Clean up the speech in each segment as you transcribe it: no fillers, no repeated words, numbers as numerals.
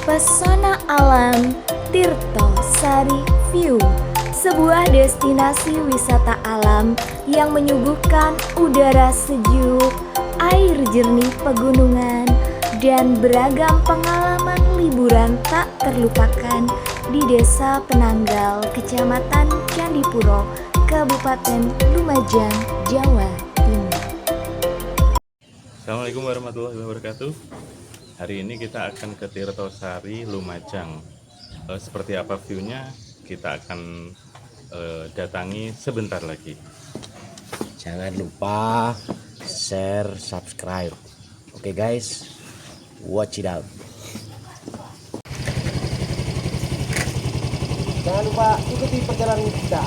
Pesona Alam Tirto Sari View, sebuah destinasi wisata alam yang menyuguhkan udara sejuk, air jernih pegunungan, dan beragam pengalaman liburan tak terlupakan di Desa Penanggal, Kecamatan Candipuro, Kabupaten Lumajang, Jawa Timur. Assalamualaikum warahmatullahi wabarakatuh. Hari ini kita akan ke Tirto Sari, Lumajang. Seperti apa view-nya kita akan datangi sebentar lagi. Jangan lupa share, subscribe. Oke guys, watch it out. Jangan lupa ikuti perjalanan kita.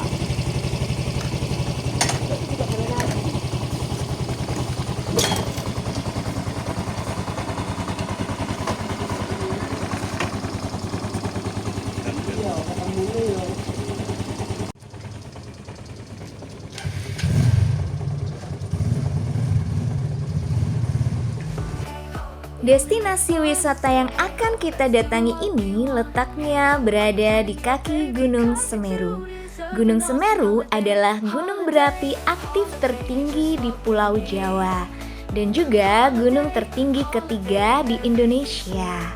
Destinasi wisata yang akan kita datangi ini letaknya berada di kaki Gunung Semeru. Gunung Semeru adalah gunung berapi aktif tertinggi di Pulau Jawa dan juga gunung tertinggi ketiga di Indonesia.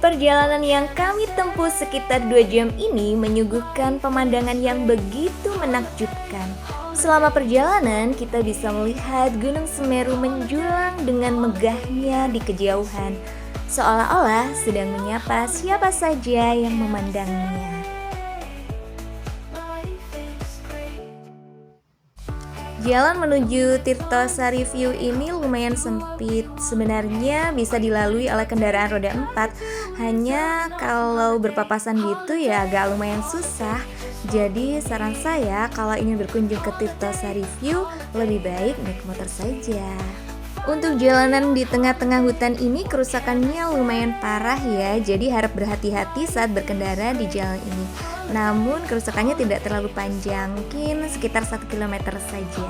Perjalanan yang kami tempuh sekitar 2 jam ini menyuguhkan pemandangan yang begitu menakjubkan. Selama perjalanan, kita bisa melihat Gunung Semeru menjulang dengan megahnya di kejauhan, seolah-olah sedang menyapa siapa saja yang memandangnya. Jalan menuju Tirto Sari View ini lumayan sempit. Sebenarnya bisa dilalui oleh kendaraan roda 4, hanya kalau berpapasan gitu ya agak lumayan susah. Jadi saran saya kalau ingin berkunjung ke Tirto Sari View lebih baik naik motor saja. Untuk jalanan di tengah-tengah hutan ini kerusakannya lumayan parah ya, jadi harap berhati-hati saat berkendara di jalan ini. Namun kerusakannya tidak terlalu panjang, mungkin sekitar 1 km saja.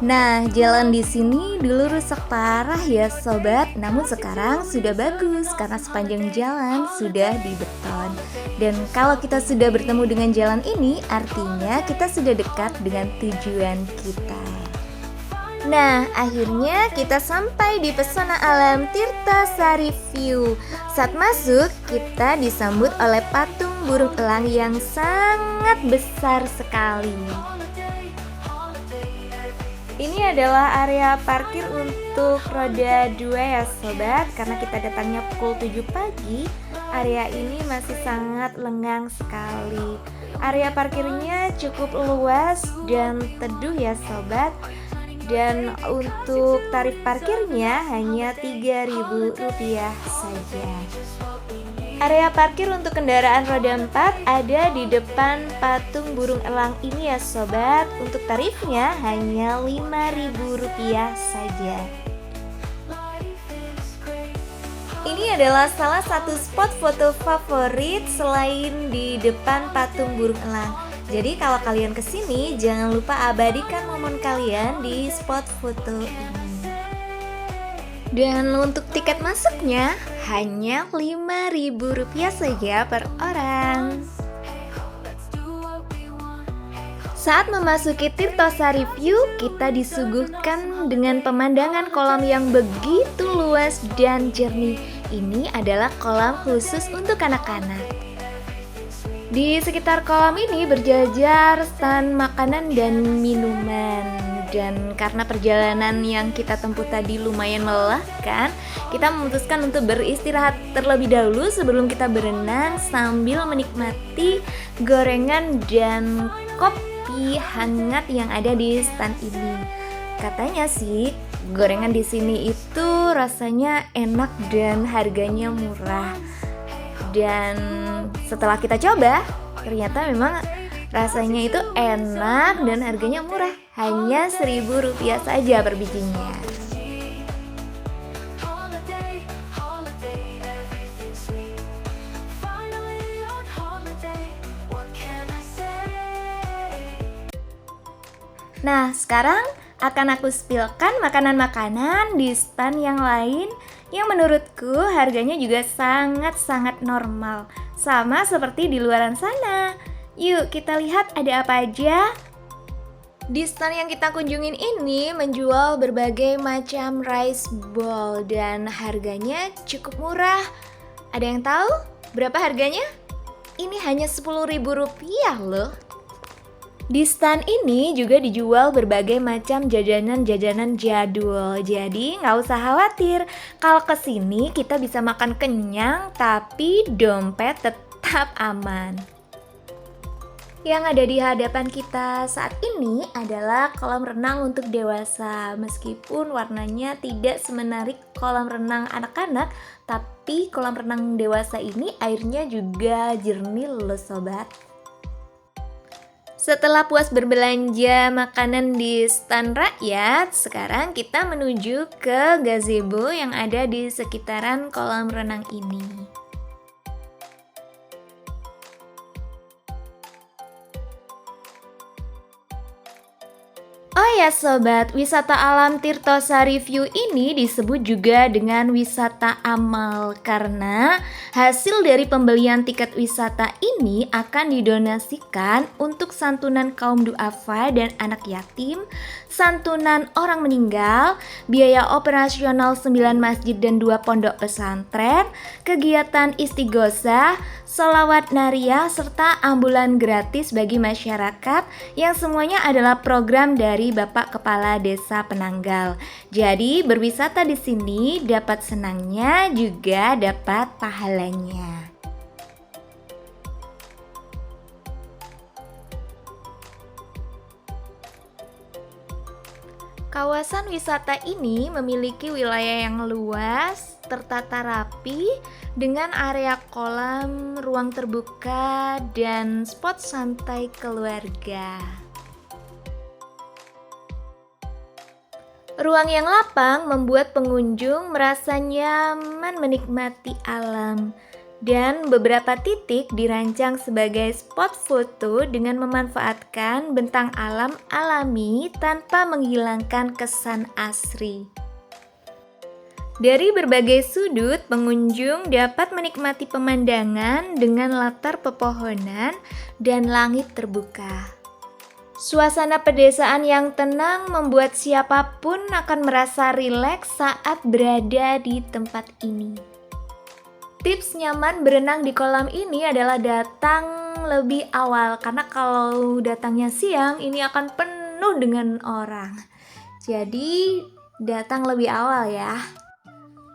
Nah, jalan di sini dulu rusak parah ya sobat, namun sekarang sudah bagus karena sepanjang jalan sudah dibeton. Dan kalau kita sudah bertemu dengan jalan ini, artinya kita sudah dekat dengan tujuan kita. Nah, akhirnya kita sampai di Pesona Alam Tirto Sari View. Saat masuk, kita disambut oleh patung burung elang yang sangat besar sekali. Ini adalah area parkir untuk roda 2 ya sobat. Karena kita datangnya pukul 7 pagi, area ini masih sangat lengang sekali. Area parkirnya cukup luas dan teduh ya sobat. Dan untuk tarif parkirnya hanya Rp3.000 saja. Area parkir untuk kendaraan roda 4 ada di depan patung burung elang ini ya sobat. Untuk tarifnya hanya Rp5.000 saja. Ini adalah salah satu spot foto favorit selain di depan patung burung elang. Jadi kalau kalian kesini jangan lupa abadikan momen kalian di spot foto ini. Dan untuk tiket masuknya hanya Rp5.000 saja per orang. Saat memasuki Tirto Sari View, kita disuguhkan dengan pemandangan kolam yang begitu luas dan jernih. Ini adalah kolam khusus untuk anak-anak. Di sekitar kolam ini berjajar stand makanan dan minuman. Dan karena perjalanan yang kita tempuh tadi lumayan melelahkan, kita memutuskan untuk beristirahat terlebih dahulu sebelum kita berenang sambil menikmati gorengan dan kopi hangat yang ada di stand ini. Katanya sih, gorengan di sini itu rasanya enak dan harganya murah. Dan setelah kita coba, ternyata memang rasanya itu enak dan harganya murah, hanya Rp1.000 saja per bijinya. Nah, sekarang akan aku spillkan makanan-makanan di stand yang lain yang menurutku harganya juga sangat-sangat normal, sama seperti di luaran sana. Yuk kita lihat ada apa aja. Di stand yang kita kunjungin ini menjual berbagai macam rice bowl dan harganya cukup murah. Ada yang tahu berapa harganya? Ini hanya Rp10.000 loh. Di stand ini juga dijual berbagai macam jajanan-jajanan jadul. Jadi nggak usah khawatir, kalau kesini kita bisa makan kenyang tapi dompet tetap aman. Yang ada di hadapan kita saat ini adalah kolam renang untuk dewasa. Meskipun warnanya tidak semenarik kolam renang anak-anak, tapi kolam renang dewasa ini airnya juga jernih loh sobat. Setelah puas berbelanja makanan di stand rakyat, sekarang kita menuju ke gazebo yang ada di sekitaran kolam renang ini. Oh ya sobat, wisata alam Tirtosari View ini disebut juga dengan wisata amal karena hasil dari pembelian tiket wisata ini akan didonasikan untuk santunan kaum duafa dan anak yatim, santunan orang meninggal, biaya operasional 9 masjid dan 2 pondok pesantren, kegiatan istighosah, sholawat nariyah, serta ambulan gratis bagi masyarakat yang semuanya adalah program dari Bapak Kepala Desa Penanggal. Jadi berwisata di sini dapat senangnya juga dapat pahalanya. Kawasan wisata ini memiliki wilayah yang luas, tertata rapi, dengan area kolam, ruang terbuka, dan spot santai keluarga. Ruang yang lapang membuat pengunjung merasa nyaman menikmati alam. Dan beberapa titik dirancang sebagai spot foto dengan memanfaatkan bentang alam alami tanpa menghilangkan kesan asri. Dari berbagai sudut, pengunjung dapat menikmati pemandangan dengan latar pepohonan dan langit terbuka. Suasana pedesaan yang tenang membuat siapapun akan merasa rileks saat berada di tempat ini. Tips nyaman berenang di kolam ini adalah datang lebih awal, karena kalau datangnya siang ini akan penuh dengan orang. Jadi datang lebih awal ya.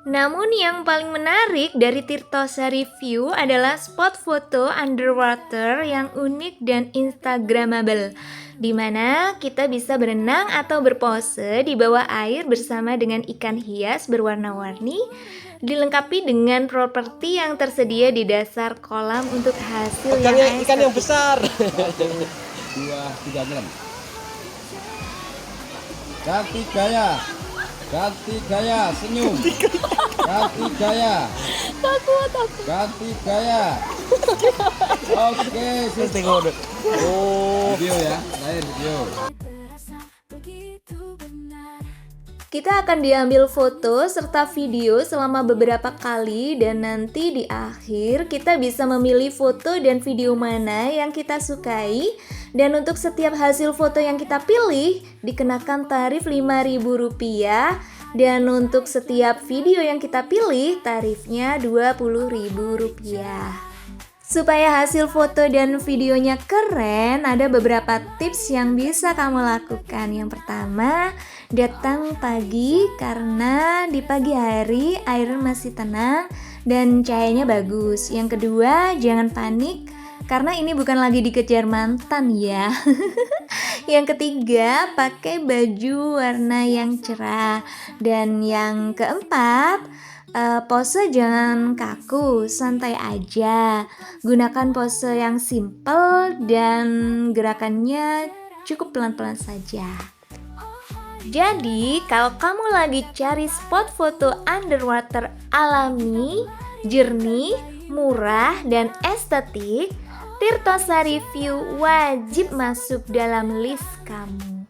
Namun yang paling menarik dari Tirtosari View adalah spot foto underwater yang unik dan instagramable, di mana kita bisa berenang atau berpose di bawah air bersama dengan ikan hias berwarna-warni, dilengkapi dengan properti yang tersedia di dasar kolam untuk hasil yang Ikan yang estetik. besar. 2-3 gram. Ganti gaya, senyum. Ganti gaya. Ganti gaya. Oke, video ya, terakhir video. Kita akan diambil foto serta video selama beberapa kali dan nanti di akhir kita bisa memilih foto dan video mana yang kita sukai, dan untuk setiap hasil foto yang kita pilih dikenakan tarif Rp5.000 dan untuk setiap video yang kita pilih tarifnya Rp20.000. Supaya hasil foto dan videonya keren, ada beberapa tips yang bisa kamu lakukan. Yang pertama, datang pagi karena di pagi hari air masih tenang dan cahayanya bagus. Yang kedua, jangan panik karena ini bukan lagi dikejar mantan ya. Yang ketiga, pakai baju warna yang cerah. Dan yang keempat, pose jangan kaku, santai aja. Gunakan pose yang simple dan gerakannya cukup pelan-pelan saja. Jadi, kalau kamu lagi cari spot foto underwater alami, jernih, murah, dan estetik, Tirtosari View wajib masuk dalam list kamu.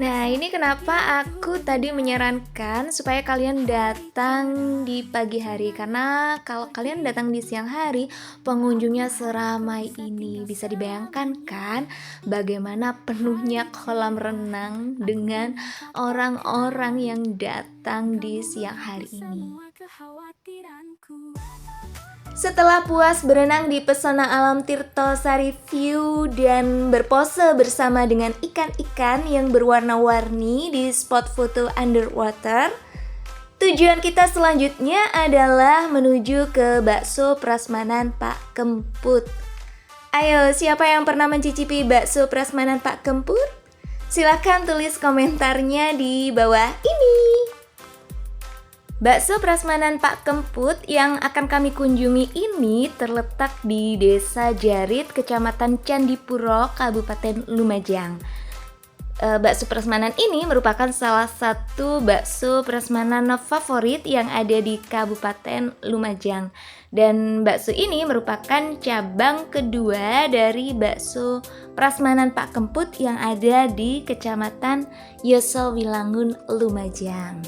Nah, ini kenapa aku tadi menyarankan supaya kalian datang di pagi hari. Karena kalau kalian datang di siang hari, pengunjungnya seramai ini. Bisa dibayangkan kan bagaimana penuhnya kolam renang dengan orang-orang yang datang di siang hari ini. Setelah puas berenang di pesona alam Tirto Sari View dan berpose bersama dengan ikan-ikan yang berwarna-warni di spot foto underwater, tujuan kita selanjutnya adalah menuju ke bakso prasmanan Pak Kemput. Ayo, siapa yang pernah mencicipi bakso prasmanan Pak Kemput? Silahkan tulis komentarnya di bawah ini. Bakso prasmanan Pak Kemput yang akan kami kunjungi ini terletak di Desa Jarit, Kecamatan Candipuro, Kabupaten Lumajang. Bakso prasmanan ini merupakan salah satu bakso prasmanan favorit yang ada di Kabupaten Lumajang. Dan bakso ini merupakan cabang kedua dari bakso prasmanan Pak Kemput yang ada di Kecamatan Yosowilangun, Lumajang.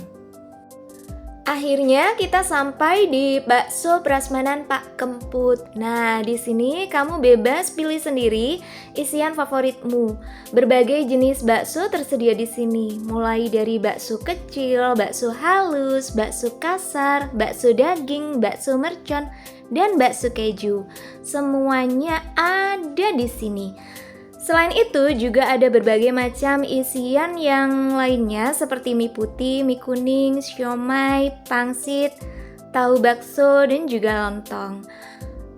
Akhirnya kita sampai di bakso prasmanan Pak Kemput. Nah, di sini kamu bebas pilih sendiri isian favoritmu. Berbagai jenis bakso tersedia di sini, mulai dari bakso kecil, bakso halus, bakso kasar, bakso daging, bakso mercon, dan bakso keju. Semuanya ada di sini. Selain itu juga ada berbagai macam isian yang lainnya seperti mie putih, mie kuning, siomay, pangsit, tahu bakso, dan juga lontong.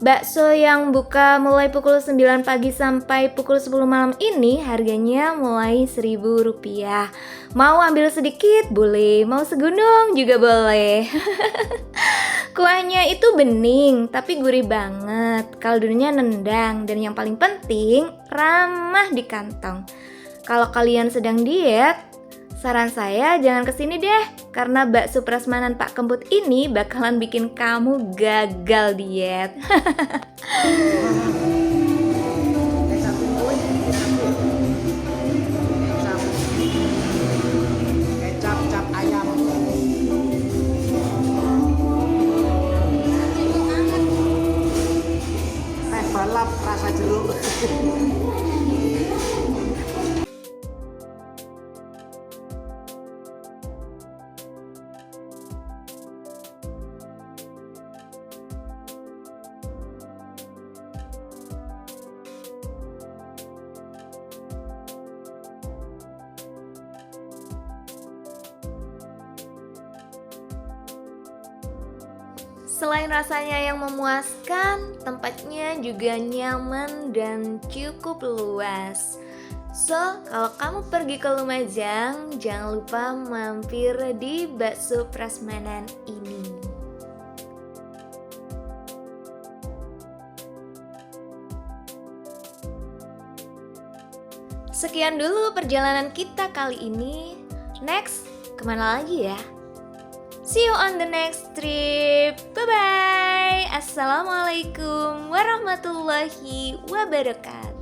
Bakso yang buka mulai pukul 9 pagi sampai pukul 10 malam ini harganya mulai Rp1.000. Mau ambil sedikit boleh, mau segunung juga boleh. Kuahnya itu bening tapi gurih banget, kaldunya nendang, dan yang paling penting ramah di kantong. Kalau kalian sedang diet, saran saya jangan kesini deh, karena bakso prasmanan Pak Kemput ini bakalan bikin kamu gagal diet. Kecap ayam. Teh balap rasa jeruk. Selain rasanya yang memuaskan, tempatnya juga nyaman dan cukup luas. So, kalau kamu pergi ke Lumajang, jangan lupa mampir di bakso prasmanan ini. Sekian dulu perjalanan kita kali ini. Next, kemana lagi ya? See you on the next trip. Bye-bye. Assalamualaikum warahmatullahi wabarakatuh.